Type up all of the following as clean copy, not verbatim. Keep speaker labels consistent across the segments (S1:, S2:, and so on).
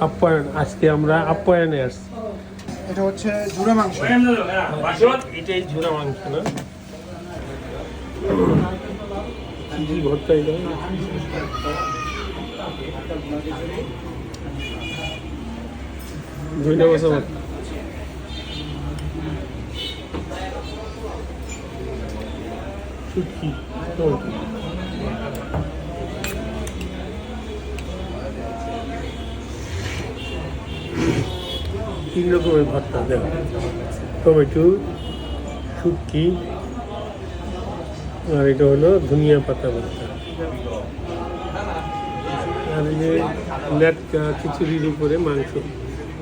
S1: আপ্যায়ন, আজকে আমরা আপ্যায়নে আসছি।
S2: এটা হচ্ছে ঝুরা মাংস।
S1: এটাই ঝুরা মাংস না? কি ভর্তা এটা? ধইনা বাসা ভর্তা। শুটকি, টমেটো। তিন রকমের ভর্তা দেখো, টমেটো, শুটকি, আর এটা হলো ধনিয়া পাতা ভর্তা। আর এই যে লেটকা খিচুড়ির উপরে মাংস,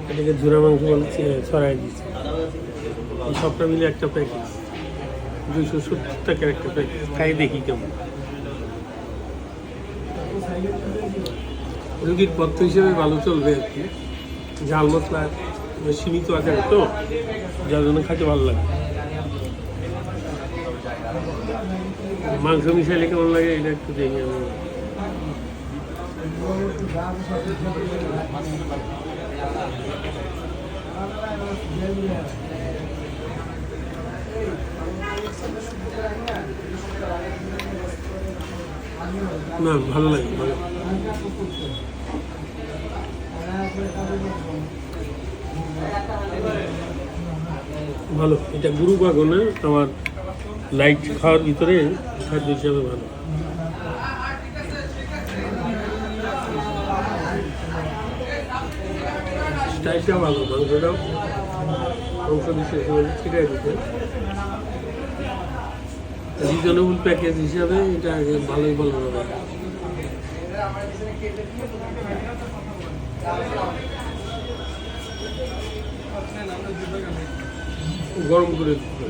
S1: এটাকে ঝুরা মাংস বলে ছড়াই দিচ্ছে। এই সবটা মিলে একটা প্যাকেজ, 270 টাকার একটা প্যাকেজ। খাই দেখি কেমন। রুগীর পথ্য হিসেবে ভালো চলবে আর কি। ঝাল মশলা সীমিত আকারে তো, যার জন্য খাইতে ভালো লাগে। মাংস মিশাইলে কেমন লাগে এটা একটু দেখি আমি। না, ভালো লাগে, ভালো। ভালো, এটা গুরু বাগো না, আমার লাইট খাওয়ার ভিতরে খাদ্য হিসাবে ভালো। স্টাইলটা ভালো, মাংসটাও অংশ বিশেষ ছিটাই দিতে। রিজনেবল প্যাকেজ হিসাবে এটা ভালোই ভালো হবে। গরম করে দিতে।